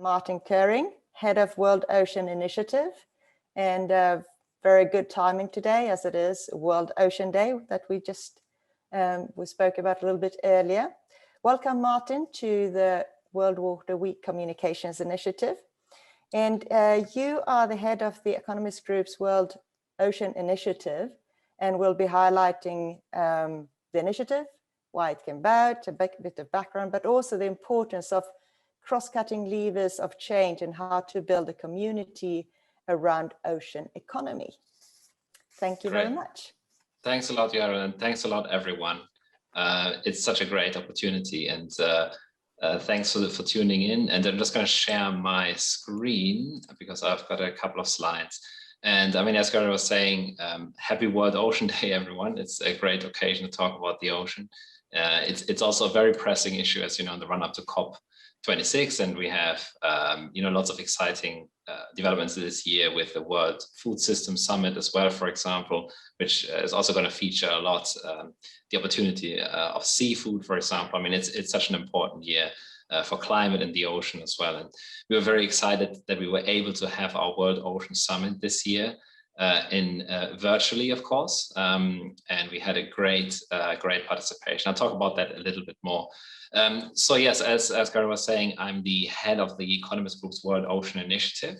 Martin Köring, Head of World Ocean Initiative, and very good timing today as it is World Ocean Day that we spoke about a little bit earlier. Welcome, Martin, to the World Water Week Communications Initiative. And you are the head of the Economist Group's World Ocean Initiative, and we'll be highlighting the initiative, why it came about, a bit of background, but also the importance of cross-cutting levers of change and how to build a community around ocean economy. Thank you very much. Thanks a lot, Yara, and thanks a lot, everyone. It's such a great opportunity, and thanks for tuning in. And I'm just going to share my screen because I've got a couple of slides. And I mean, as Yara was saying, happy World Ocean Day, everyone. It's a great occasion to talk about the ocean. It's also a very pressing issue, as you know, in the run-up to COP26, and we have lots of exciting developments this year with the World Food System Summit as well, for example, which is also going to feature a lot the opportunity of seafood, for example. I mean, it's such an important year for climate and the ocean as well. And we were very excited that we were able to have our World Ocean Summit this year virtually, of course, and we had a great participation. I'll talk about that a little bit more. So yes, as Gary was saying, I'm the head of the Economist Group's World Ocean Initiative.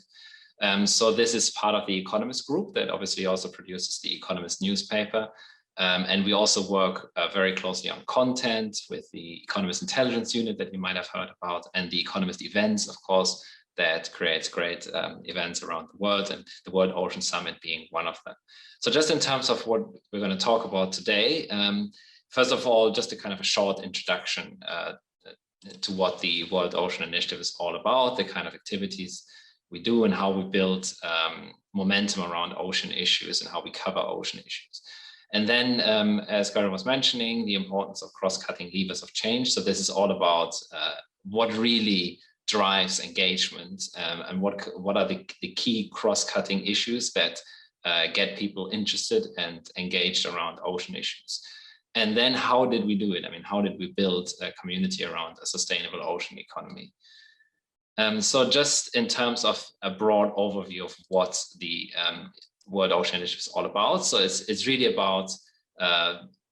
So this is part of the Economist Group that obviously also produces the Economist newspaper. And we also work very closely on content with the Economist Intelligence Unit that you might have heard about, and the Economist Events, of course, that creates great events around the world, and the World Ocean Summit being one of them. So just in terms of what we're going to talk about today, first of all, just a kind of a short introduction to what the World Ocean Initiative is all about, the kind of activities we do and how we build momentum around ocean issues and how we cover ocean issues. And then, as Gary was mentioning, the importance of cross-cutting levers of change. So this is all about what really drives engagement and what are the key cross-cutting issues that get people interested and engaged around ocean issues. And then how did we do it? I mean, how did we build a community around a sustainable ocean economy? So just in terms of a broad overview of what the World Ocean Initiative is all about. So it's really about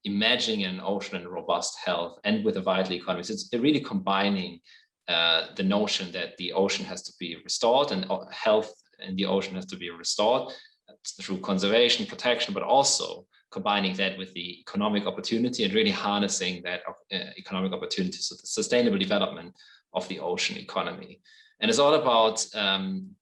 imagining an ocean in robust health and with a vital economy. So it's really combining the notion that the ocean has to be restored and health in the ocean has to be restored through conservation, protection, but also combining that with the economic opportunity and really harnessing that economic opportunity, so the sustainable development of the ocean economy. And it's all about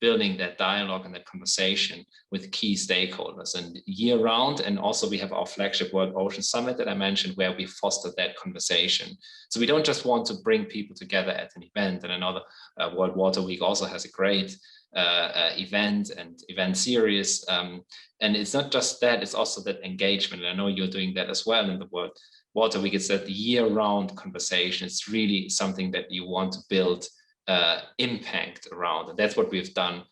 building that dialogue and that conversation with key stakeholders and year round. And also we have our flagship World Ocean Summit that I mentioned, where we foster that conversation. So we don't just want to bring people together at an event. And another World Water Week also has a great event and event series. And it's not just that, it's also that engagement. And I know you're doing that as well in the World Water Week. It's that year-round conversation. It's really something that you want to build impact around. And that's what we've done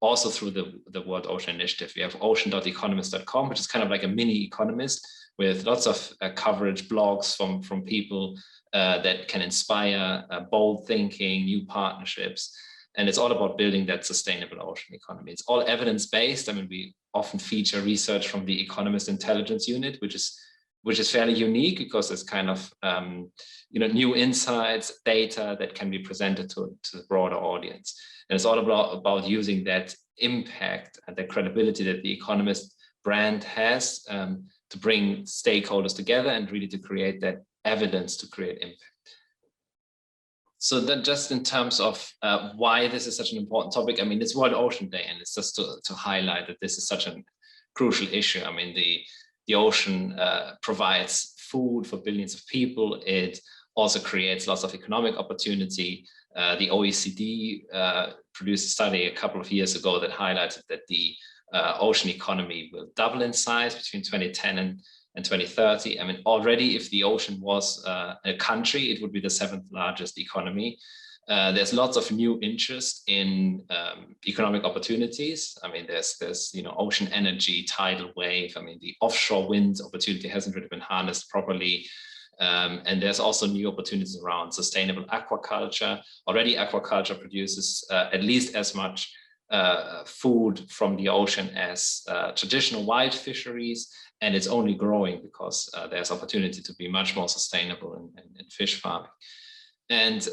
also through the World Ocean Initiative. We have ocean.economist.com, which is kind of like a mini Economist with lots of coverage, blogs from people that can inspire bold thinking, new partnerships. And it's all about building that sustainable ocean economy. It's all evidence-based. I mean, we often feature research from the Economist Intelligence Unit, which is fairly unique because it's kind of new insights, data that can be presented to the broader audience. And it's all about using that impact and the credibility that the Economist brand has to bring stakeholders together and really to create that evidence to create impact. So then just in terms of why this is such an important topic, I mean, it's World Ocean Day, and it's just to highlight that this is such a crucial issue. I mean, the ocean provides food for billions of people. It also creates lots of economic opportunity. The OECD produced a study a couple of years ago that highlighted that the ocean economy will double in size between 2010 and 2030. I mean, already if the ocean was a country, it would be the 7th largest economy. There's lots of new interest in economic opportunities. I mean, there's ocean energy, tidal wave. I mean, the offshore wind opportunity hasn't really been harnessed properly. And there's also new opportunities around sustainable aquaculture. Already aquaculture produces at least as much food from the ocean as traditional wild fisheries, and it's only growing because there's opportunity to be much more sustainable in fish farming. And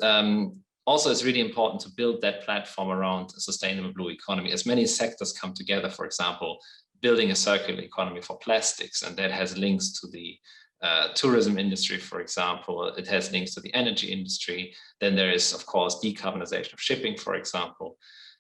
also, it's really important to build that platform around a sustainable blue economy. As many sectors come together, for example, building a circular economy for plastics, and that has links to the tourism industry, for example. It has links to the energy industry. Then there is, of course, decarbonization of shipping, for example.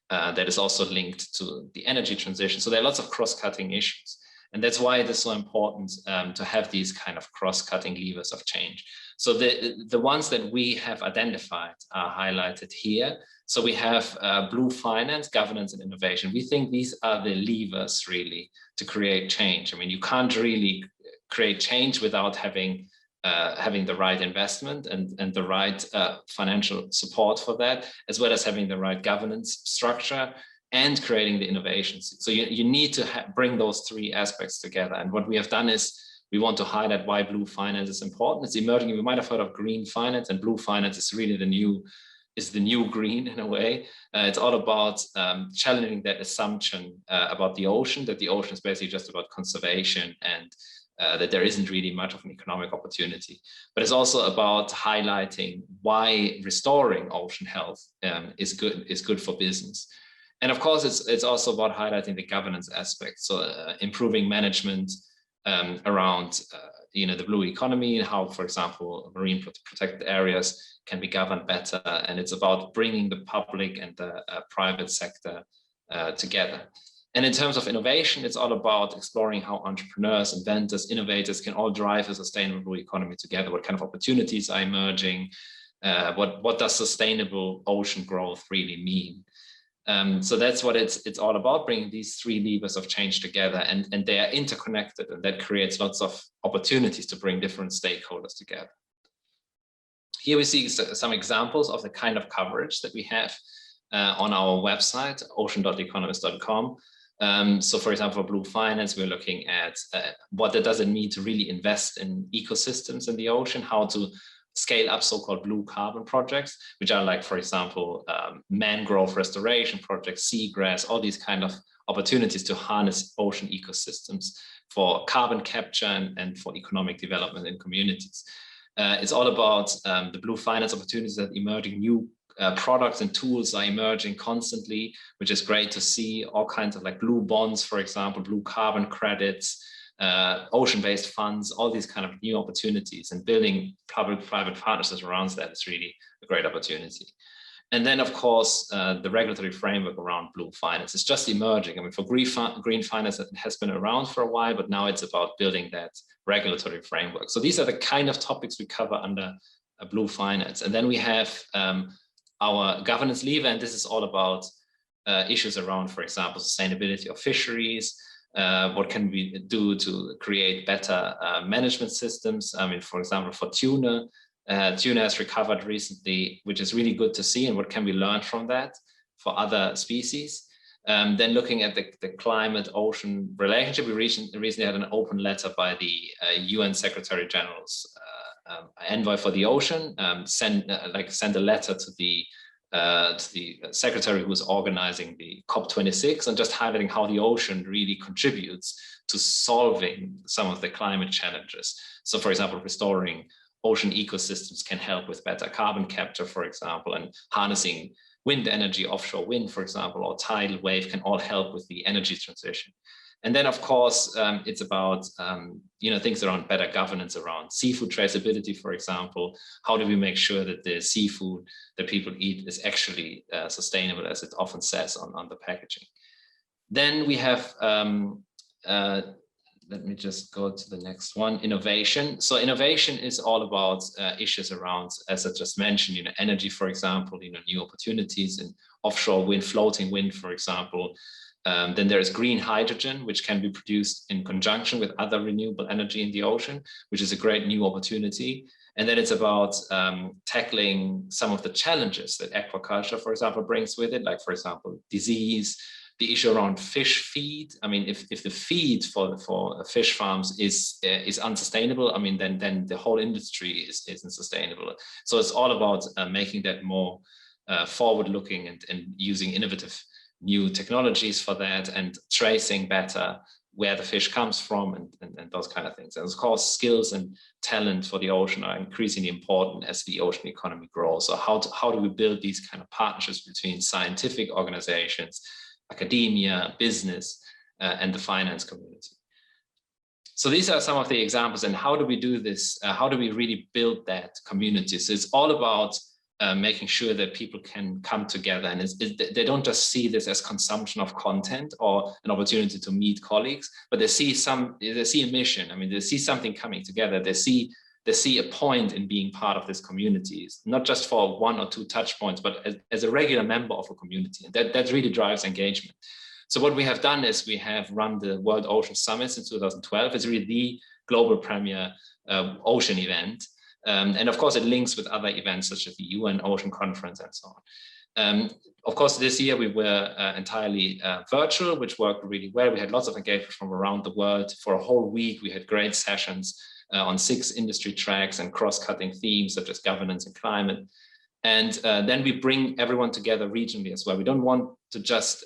That is also linked to the energy transition. So there are lots of cross-cutting issues. And that's why it is so important to have these kind of cross-cutting levers of change. So the ones that we have identified are highlighted here. So we have blue finance, governance, and innovation. We think these are the levers really to create change. I mean, you can't really create change without having the right investment and the right financial support for that, as well as having the right governance structure and creating the innovations. So you need to bring those three aspects together. And what we have done is we want to highlight why blue finance is important. It's emerging. You might have heard of green finance, and blue finance is really the new green in a way. It's all about challenging that assumption about the ocean, that the ocean is basically just about conservation and that there isn't really much of an economic opportunity. But it's also about highlighting why restoring ocean health is good for business. And of course, it's also about highlighting the governance aspect. So improving management around the blue economy and how, for example, marine protected areas can be governed better. And it's about bringing the public and the private sector together. And in terms of innovation, it's all about exploring how entrepreneurs, inventors, innovators can all drive a sustainable blue economy together. What kind of opportunities are emerging? What does sustainable ocean growth really mean? So that's what it's all about, bringing these three levers of change together, and they are interconnected, and that creates lots of opportunities to bring different stakeholders together. Here we see some examples of the kind of coverage that we have on our website, ocean.economist.com. So for example, for blue finance, we're looking at what does it mean to really invest in ecosystems in the ocean, how to scale up so-called blue carbon projects, which are like, for example, mangrove restoration projects, seagrass, all these kind of opportunities to harness ocean ecosystems for carbon capture and for economic development in communities. It's all about the blue finance opportunities that emerging new products and tools are emerging constantly, which is great to see. All kinds of like blue bonds, for example, blue carbon credits, ocean-based funds, all these kind of new opportunities, and building public-private partnerships around that is really a great opportunity. And then, of course, the regulatory framework around blue finance is just emerging. I mean, for green finance, it has been around for a while, but now it's about building that regulatory framework. So these are the kind of topics we cover under blue finance. And then we have our governance lever, and this is all about issues around, for example, sustainability of fisheries. What can we do to create better management systems? I mean, for example, for tuna, tuna has recovered recently, which is really good to see. And what can we learn from that for other species? Then looking at the climate-ocean relationship, we recently had an open letter by the UN Secretary General's envoy for the ocean, sent a letter to the secretary who is organizing the COP26, and just highlighting how the ocean really contributes to solving some of the climate challenges. So, for example, restoring ocean ecosystems can help with better carbon capture, for example, and harnessing wind energy, offshore wind, for example, or tidal wave can all help with the energy transition. And then, of course, it's about things around better governance around seafood traceability, for example. How do we make sure that the seafood that people eat is actually sustainable, as it often says on the packaging? Then we have, let me just go to the next one, innovation. So innovation is all about issues around, as I just mentioned, energy, for example, new opportunities in offshore wind, floating wind, for example. Then there is green hydrogen, which can be produced in conjunction with other renewable energy in the ocean, which is a great new opportunity. And then it's about tackling some of the challenges that aquaculture, for example, brings with it, like, for example, disease, the issue around fish feed. I mean, if the feed for fish farms is unsustainable, I mean, then the whole industry isn't sustainable. So it's all about making that more forward-looking and using innovative new technologies for that, and tracing better where the fish comes from, and those kind of things. And of course, skills and talent for the ocean are increasingly important as the ocean economy grows. So how do we build these kind of partnerships between scientific organizations, academia, business, and the finance community? So these are some of the examples. And how do we do this? How do we really build that community? So it's all about making sure that people can come together, and they don't just see this as consumption of content or an opportunity to meet colleagues, but they see a mission. I mean, they see something coming together. They see a point in being part of this community, not just for 1 or 2 touch points, but as a regular member of a community. And that really drives engagement. So what we have done is we have run the World Ocean Summit since 2012. It's really the global premier ocean event. And of course, it links with other events such as the UN Ocean Conference and so on. Of course, this year we were entirely virtual, which worked really well. We had lots of engagement from around the world. For a whole week, we had great sessions on 6 industry tracks and cross-cutting themes such as governance and climate. And then we bring everyone together regionally as well. We don't want to just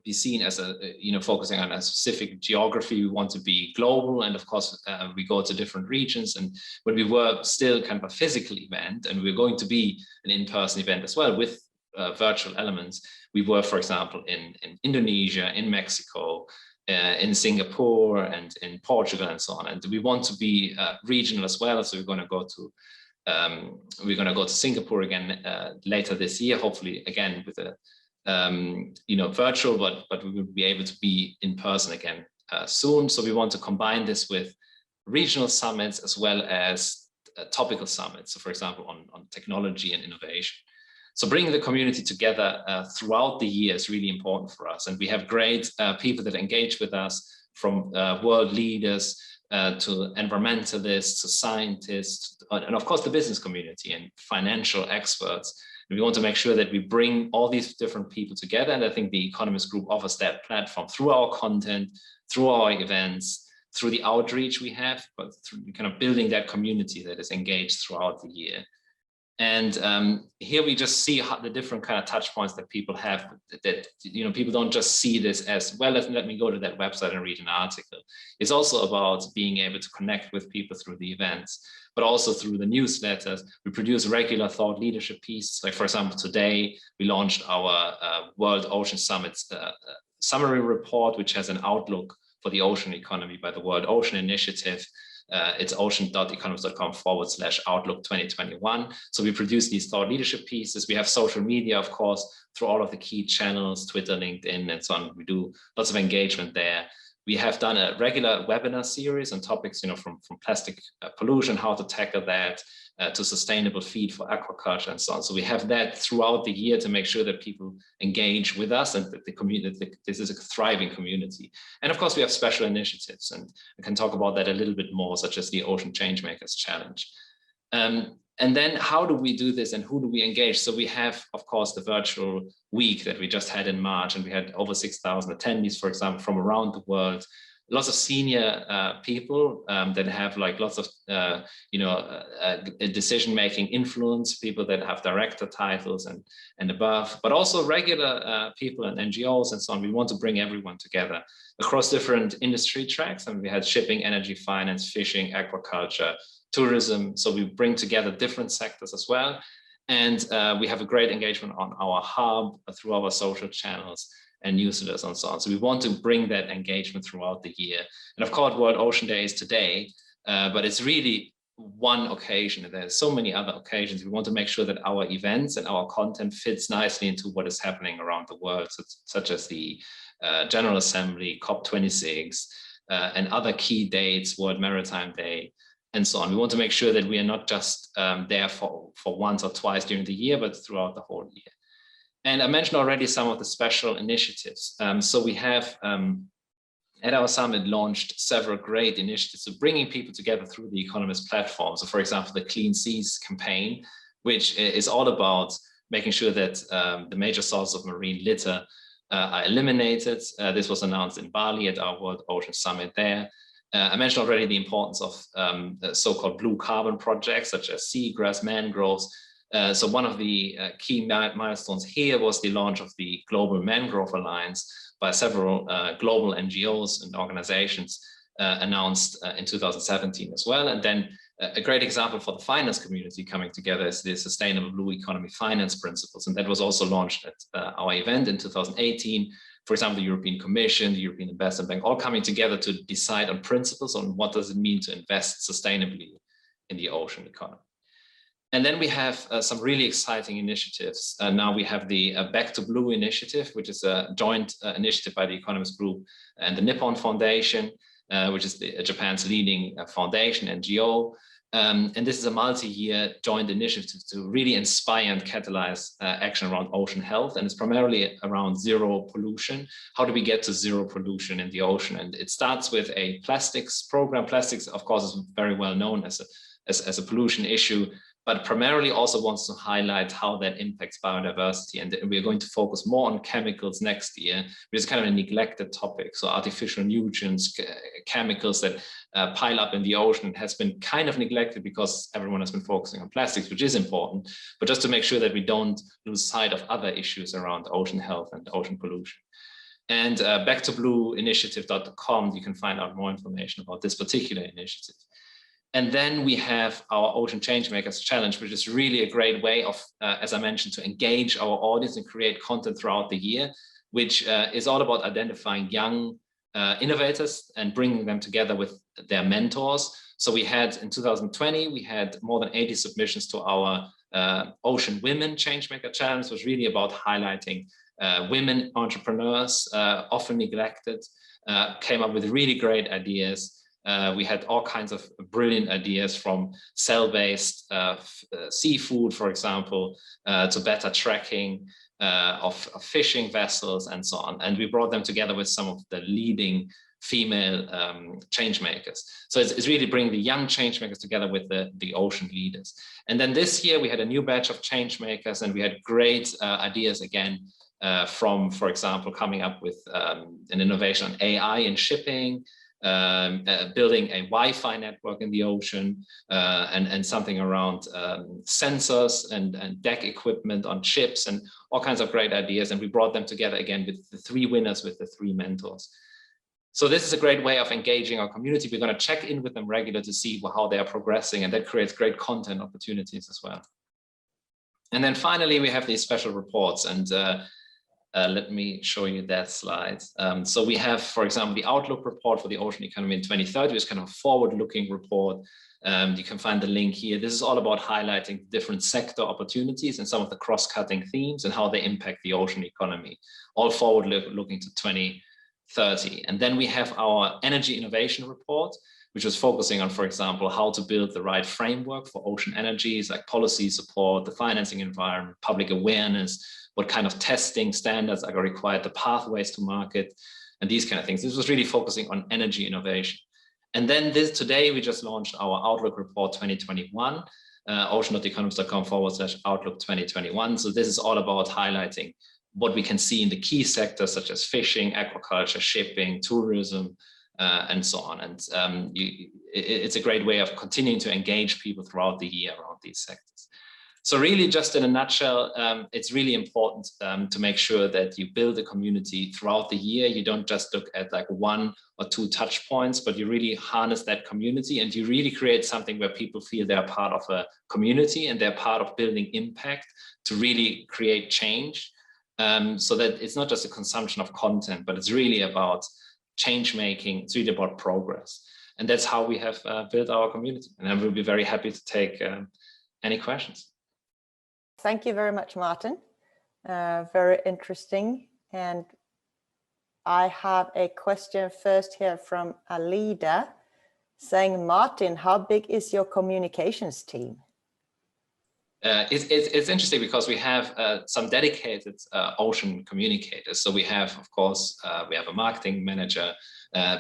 be seen as focusing on a specific geography. We want to be global, and of course we go to different regions. And when we were still kind of a physical event, and we're going to be an in-person event as well with virtual elements, we were, for example, in Indonesia, in Mexico, in Singapore, and in Portugal, and so on. And we want to be regional as well. So we're going to go to Singapore again later this year, hopefully again with a virtual, but we will be able to be in person again soon. So we want to combine this with regional summits as well as topical summits. So for example, on technology and innovation. So bringing the community together throughout the year is really important for us. And we have great people that engage with us, from world leaders to environmentalists, to scientists, and of course the business community and financial experts. We want to make sure that we bring all these different people together. And I think the Economist Group offers that platform through our content, through our events, through the outreach we have, but through kind of building that community that is engaged throughout the year. And here we just see how the different kind of touch points that people have, that people don't just see this as, well, let me go to that website and read an article. It's also about being able to connect with people through the events, but also through the newsletters. We produce regular thought leadership pieces. Like, for example, today we launched our World Ocean Summit summary report, which has an outlook for the ocean economy by the World Ocean Initiative. It's ocean.economist.com/outlook 2021. So we produce these thought leadership pieces. We have social media, of course, through all of the key channels, Twitter, LinkedIn, and so on. We do lots of engagement there. We have done a regular webinar series on topics, from plastic pollution, how to tackle that, to sustainable feed for aquaculture, and so on. So we have that throughout the year to make sure that people engage with us and that the community, this is a thriving community. And of course, we have special initiatives, and I can talk about that a little bit more, such as the Ocean Changemakers Challenge. And then how do we do this and who do we engage? So we have, of course, the virtual week that we just had in March, and we had over 6,000 attendees, for example, from around the world. Lots of senior people that have lots of decision-making influence, people that have director titles and above, but also regular people and NGOs and so on. We want to bring everyone together across different industry tracks, and we had shipping, energy, finance, fishing, aquaculture, tourism. So we bring together different sectors as well. And we have a great engagement on our hub through our social channels and newsletters and so on. So we want to bring that engagement throughout the year. And of course, World Ocean Day is today, but it's really one occasion. There's so many other occasions. We want to make sure that our events and our content fits nicely into what is happening around the world, such as the General Assembly, COP26, and other key dates, World Maritime Day, and so on. We want to make sure that we are not just there for once or twice during the year, but throughout the whole year. And I mentioned already some of the special initiatives. So we have, at our summit, launched several great initiatives of bringing people together through the Economist platform. So for example, the Clean Seas campaign, which is all about making sure that the major sources of marine litter are eliminated. This was announced in Bali at our World Ocean Summit there. I mentioned already the importance of so-called blue carbon projects such as seagrass, mangroves. So one of the key milestones here was the launch of the Global Mangrove Alliance by several global NGOs and organizations announced in 2017 as well. And then a great example for the finance community coming together is the Sustainable Blue Economy Finance Principles. And that was also launched at our event in 2018. For example, the European Commission, the European Investment Bank, all coming together to decide on principles on what does it mean to invest sustainably in the ocean economy. And then we have some really exciting initiatives. Now we have the Back to Blue initiative, which is a joint initiative by the Economist Group and the Nippon Foundation, which is Japan's leading foundation, NGO. And this is a multi-year joint initiative to really inspire and catalyze action around ocean health. And it's primarily around zero pollution. How do we get to zero pollution in the ocean? And it starts with a plastics program. Plastics, of course, is very well known as a pollution issue, but primarily also wants to highlight how that impacts biodiversity. And we're going to focus more on chemicals next year, which is kind of a neglected topic. So artificial nutrients, chemicals that pile up in the ocean has been kind of neglected because everyone has been focusing on plastics, which is important, but just to make sure that we don't lose sight of other issues around ocean health and ocean pollution. And backtoblueinitiative.com, you can find out more information about this particular initiative. And then we have our Ocean Changemakers Challenge, which is really a great way of, as I mentioned, to engage our audience and create content throughout the year, which is all about identifying young innovators and bringing them together with their mentors. So we had, in 2020, we had more than 80 submissions to our Ocean Women Changemaker Challenge. It was really about highlighting women entrepreneurs, often neglected, came up with really great ideas. We had all kinds of brilliant ideas, from cell-based seafood, for example, to better tracking of fishing vessels and so on. And we brought them together with some of the leading female change makers. So it's really bringing the young change makers together with the ocean leaders. And then this year we had a new batch of change makers, and we had great ideas again from, for example, coming up with an innovation on AI in shipping, building a Wi-Fi network in the ocean, and something around sensors and deck equipment on ships, and all kinds of great ideas. And we brought them together again with the 3 winners, with the 3 mentors. So this is a great way of engaging our community. We're going to check in with them regularly to see how they are progressing, and that creates great content opportunities as well. And then finally, we have these special reports, and let me show you that slide. So we have, for example, the Outlook report for the ocean economy in 2030, which is kind of a forward-looking report. You can find the link here. This is all about highlighting different sector opportunities and some of the cross-cutting themes and how they impact the ocean economy, all forward-looking to 2030. And then we have our energy innovation report, which was focusing on, for example, how to build the right framework for ocean energies, like policy support, the financing environment, public awareness, what kind of testing standards are required, the pathways to market, and these kind of things. This was really focusing on energy innovation. And then today we just launched our Outlook report 2021, ocean.economist.com/Outlook 2021. So this is all about highlighting what we can see in the key sectors such as fishing, aquaculture, shipping, tourism, and so on. And it's a great way of continuing to engage people throughout the year around these sectors. So really, just in a nutshell, it's really important to make sure that you build a community throughout the year. You don't just look at like 1 or 2 touch points, but you really harness that community, and you really create something where people feel they're part of a community and they're part of building impact to really create change. So that it's not just a consumption of content, but it's really about change making. It's really about progress. And that's how we have built our community. And I will be very happy to take any questions. Thank you very much, Martin. Very interesting. And I have a question first here from Alida saying, Martin, how big is your communications team? It's interesting because we have some dedicated ocean communicators. So we have, of course, we have a marketing manager.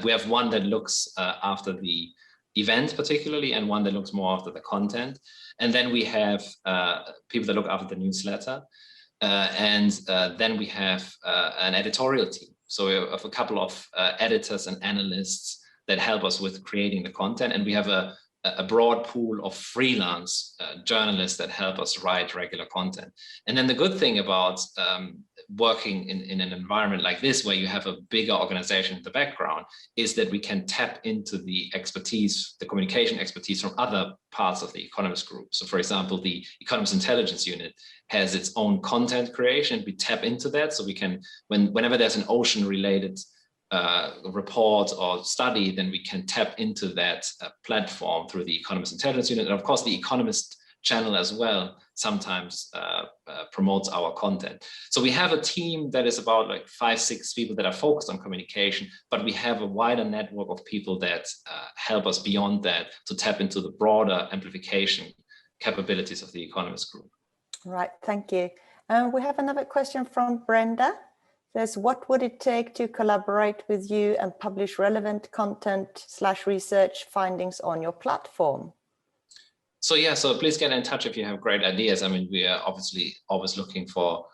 We have one that looks after the event particularly, and one that looks more after the content. And then we have people that look after the newsletter. Then we have an editorial team. So we have a couple of editors and analysts that help us with creating the content. And we have a broad pool of freelance journalists that help us write regular content. And then the good thing about working in an environment like this, where you have a bigger organization in the background, is that we can tap into the expertise, the communication expertise from other parts of the Economist Group. So for example, the Economist Intelligence Unit has its own content creation. We tap into that, so we can, whenever there's an ocean related report or study, then we can tap into that platform through the Economist Intelligence Unit. And of course, the Economist channel as well sometimes promotes our content. So we have a team that is about like 5-6 people that are focused on communication, but we have a wider network of people that help us beyond that to tap into the broader amplification capabilities of the Economist Group. Right, thank you. We have another question from Brenda. Says, what would it take to collaborate with you and publish relevant content / research findings on your platform? So yeah, so please get in touch if you have great ideas. I mean, we are obviously always looking for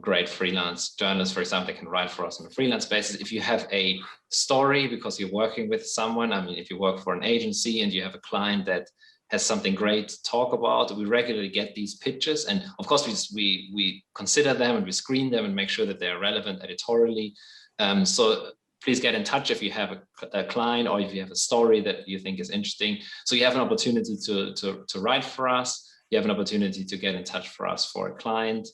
great freelance journalists, for example, that can write for us on a freelance basis. If you have a story because you're working with someone, I mean, if you work for an agency and you have a client that has something great to talk about, we regularly get these pitches. And of course, we consider them and we screen them and make sure that they're relevant editorially. So please get in touch if you have a client or if you have a story that you think is interesting. So you have an opportunity to write for us. You have an opportunity to get in touch for us for a client.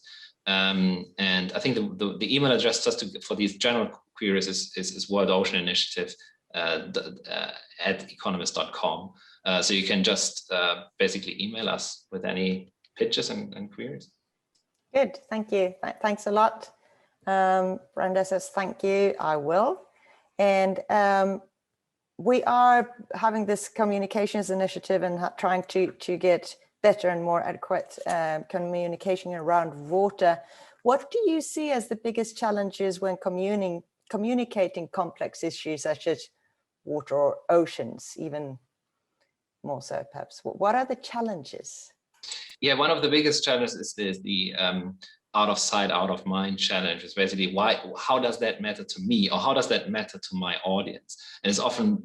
And I think the email address just for these general queries is World Ocean Initiative at economist.com. So you can just basically email us with any pitches and queries. Good, thank you. Thanks a lot. Brenda says, thank you, I will. And we are having this communications initiative and trying to get better and more adequate communication around water. What do you see as the biggest challenges when communicating complex issues such as water or oceans, even more so perhaps? What are the challenges? Yeah, one of the biggest challenges is the out of sight, out of mind challenge. Is basically how does that matter to me, or how does that matter to my audience? And it's often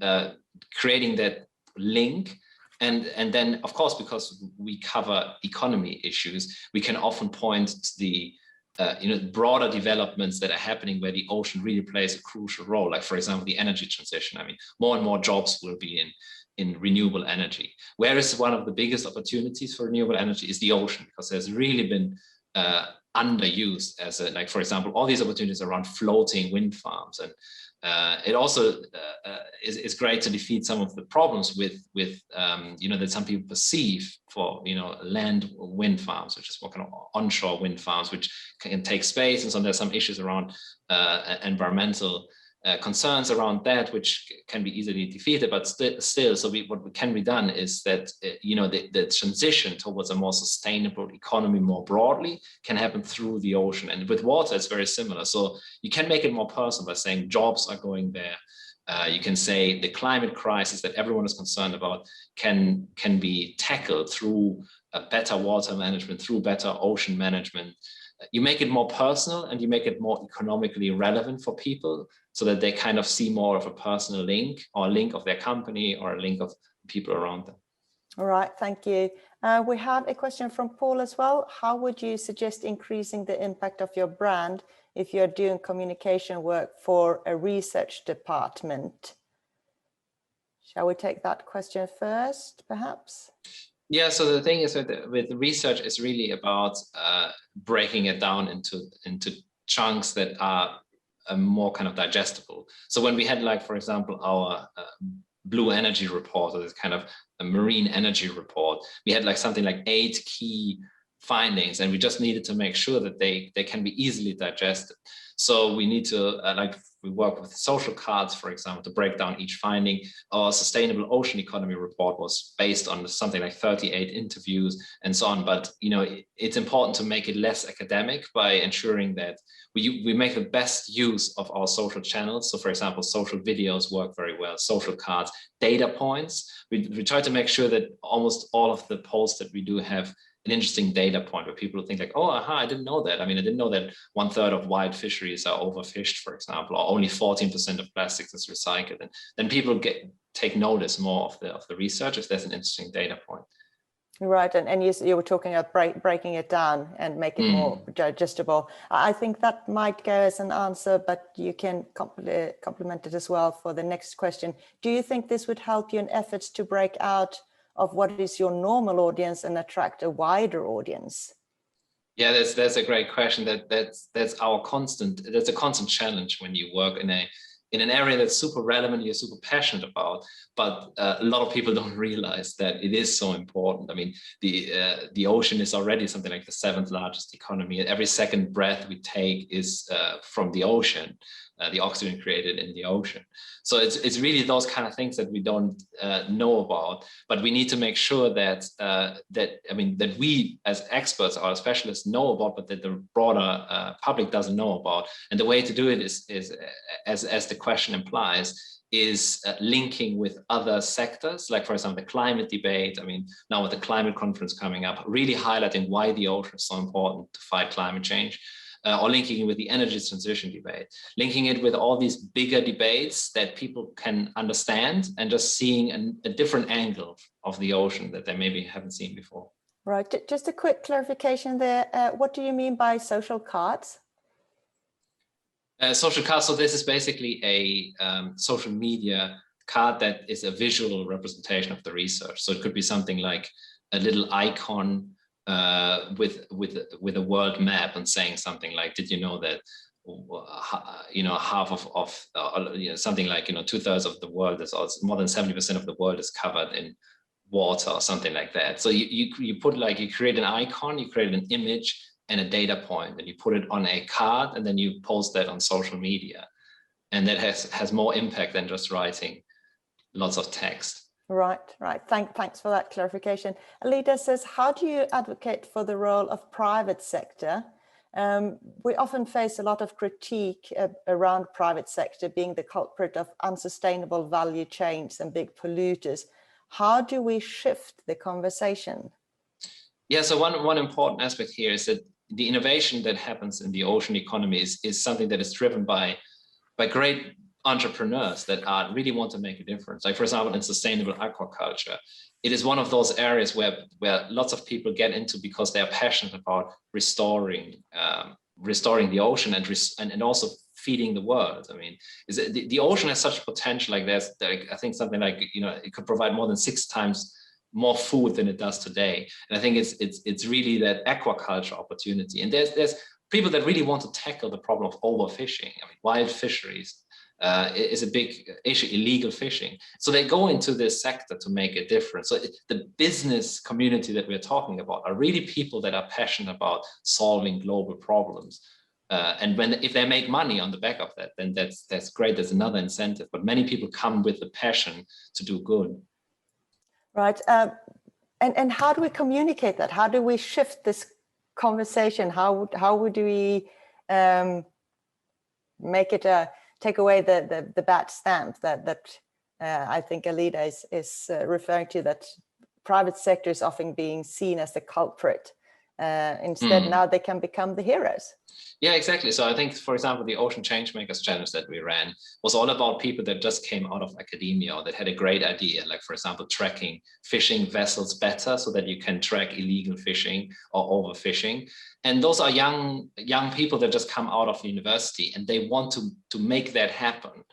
creating that link. And then, of course, because we cover economy issues, we can often point to the broader developments that are happening where the ocean really plays a crucial role. Like, for example, the energy transition. I mean, more and more jobs will be in renewable energy. Whereas one of the biggest opportunities for renewable energy is the ocean, because there's really been underused as like, for example, all these opportunities around floating wind farms. And it also is great to defeat some of the problems with that some people perceive for land wind farms, which is more kind of onshore wind farms, which can take space, and so there's some issues around environmental concerns around that, which can be easily defeated. But still, so what can be done is that the transition towards a more sustainable economy more broadly can happen through the ocean. And with water, it's very similar. So you can make it more personal by saying jobs are going there. You can say the climate crisis that everyone is concerned about can be tackled through better water management, through better ocean management. You make it more personal and you make it more economically relevant for people, so that they kind of see more of a personal link, or a link of their company, or a link of people around them. All right, thank you. We have a question from Paul as well. How would you suggest increasing the impact of your brand if you're doing communication work for a research department? Shall we take that question first, perhaps? Yeah, so the thing is with research, is really about breaking it down into chunks that are more kind of digestible. So when we had, like, for example, our blue energy report, or this kind of a marine energy report, we had like something like 8 key findings, and we just needed to make sure that they can be easily digested. So we need to we work with social cards, for example, to break down each finding. Our sustainable ocean economy report was based on something like 38 interviews and so on. But it's important to make it less academic by ensuring that we make the best use of our social channels. So, for example, social videos work very well, social cards, data points. We try to make sure that almost all of the posts that we do have an interesting data point where people think like, oh, aha, I didn't know that. I mean, I didn't know that 1/3 of wild fisheries are overfished, for example, or only 14% of plastics is recycled. And then people take notice more of the research if there's an interesting data point. Right, and you were talking about breaking it down and make it more digestible. I think that might go as an answer, but you can complement it as well for the next question. Do you think this would help you in efforts to break out of what is your normal audience and attract a wider audience? Yeah, that's a great question. That's a constant challenge when you work in an area that's super relevant, you're super passionate about, but a lot of people don't realize that it is so important. I mean, the ocean is already something like the 7th largest economy. Every second breath we take is from the ocean, the oxygen created in the ocean. So it's really those kind of things that we don't know about, but we need to make sure that that we as experts or specialists know about, but that the broader public doesn't know about. And the way to do it is as the question implies, is linking with other sectors, like for example, the climate debate. I mean, now with the climate conference coming up, really highlighting why the ocean is so important to fight climate change. Or linking it with the energy transition debate, linking it with all these bigger debates that people can understand, and just seeing a different angle of the ocean that they maybe haven't seen before. Right, just a quick clarification there. What do you mean by social cards? Social cards, so this is basically a social media card that is a visual representation of the research. So it could be something like a little icon with a world map and saying something like, did you know that half of something like 2/3 of the world is also, more than 70% of the world is covered in water or something like that. So you put, like, you create an icon, you create an image and a data point, and you put it on a card, and then you post that on social media, and that has more impact than just writing lots of text. Right. Thanks for that clarification. Alida says, how do you advocate for the role of private sector? We often face a lot of critique around private sector being the culprit of unsustainable value chains and big polluters. How do we shift the conversation? Yeah, so one important aspect here is that the innovation that happens in the ocean economy is something that is driven by great entrepreneurs that really want to make a difference. Like, for example, in sustainable aquaculture, it is one of those areas where lots of people get into because they are passionate about restoring the ocean and also feeding the world. I mean, the ocean has such potential. Like, I think something like, it could provide more than 6 times more food than it does today. And I think it's really that aquaculture opportunity. And there's people that really want to tackle the problem of overfishing. I mean, wild fisheries is a big issue, illegal fishing. So they go into this sector to make a difference. So the business community that we're talking about are really people that are passionate about solving global problems. And if they make money on the back of that, then that's great. There's another incentive. But many people come with the passion to do good. Right. And how do we communicate that? How do we shift this conversation? How would we make it take away the bad stamp that I think Alida is referring to, that private sector is often being seen as the culprit. Instead, now they can become the heroes. Yeah, exactly. So I think, for example, the Ocean Changemakers Challenge that we ran was all about people that just came out of academia or that had a great idea, like, for example, tracking fishing vessels better so that you can track illegal fishing or overfishing. And those are young people that just come out of university, and they want to make that happen.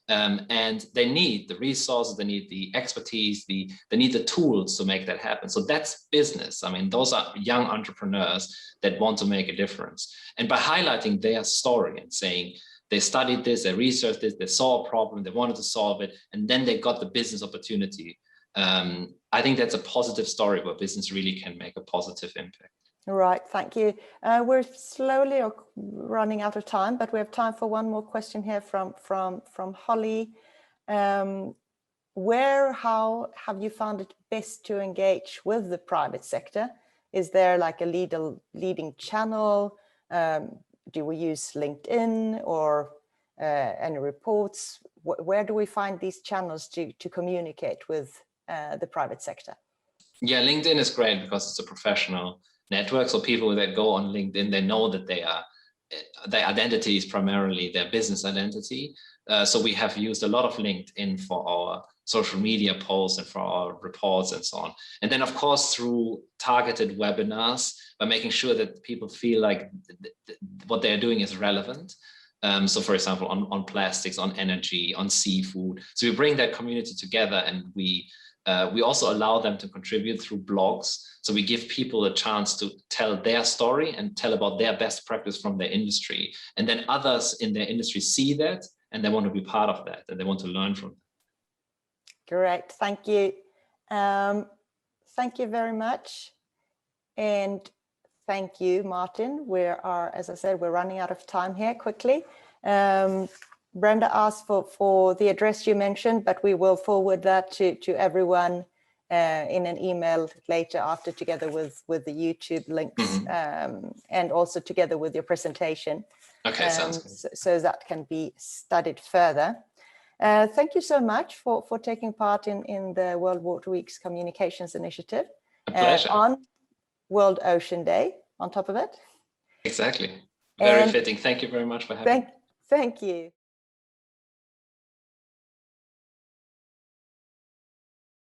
And they need the resources, they need the expertise, they need the tools to make that happen. So that's business. I mean, those are young entrepreneurs that want to make a difference. And by highlighting their story and saying they studied this, they researched this, they saw a problem, they wanted to solve it, and then they got the business opportunity. I think that's a positive story where business really can make a positive impact. Right, thank you. We're slowly running out of time, but we have time for one more question here from Holly. How have you found it best to engage with the private sector? Is there like a leading channel? Do we use LinkedIn or any reports? Where do we find these channels to communicate with the private sector? Yeah, LinkedIn is great because it's a professional network. So people that go on LinkedIn, they know that their identity is primarily their business identity. So we have used a lot of LinkedIn for our social media posts and for our reports and so on. And then of course, through targeted webinars, by making sure that people feel like what they're doing is relevant. So for example, on plastics, on energy, on seafood. So we bring that community together, and we also allow them to contribute through blogs. So we give people a chance to tell their story and tell about their best practice from their industry. And then others in their industry see that, and they want to be part of that, and they want to learn from that. Correct. Thank you. Thank you very much. And thank you, Martin. As I said, we're running out of time here quickly. Brenda asked for the address you mentioned, but we will forward that to everyone in an email later after, together with the YouTube links, and also together with your presentation. Okay, sounds good. So that can be studied further. Thank you so much for taking part in the World Water Week's Communications Initiative. A pleasure. On World Ocean Day, on top of it. Exactly. Very fitting. Thank you very much for having me. Thank you.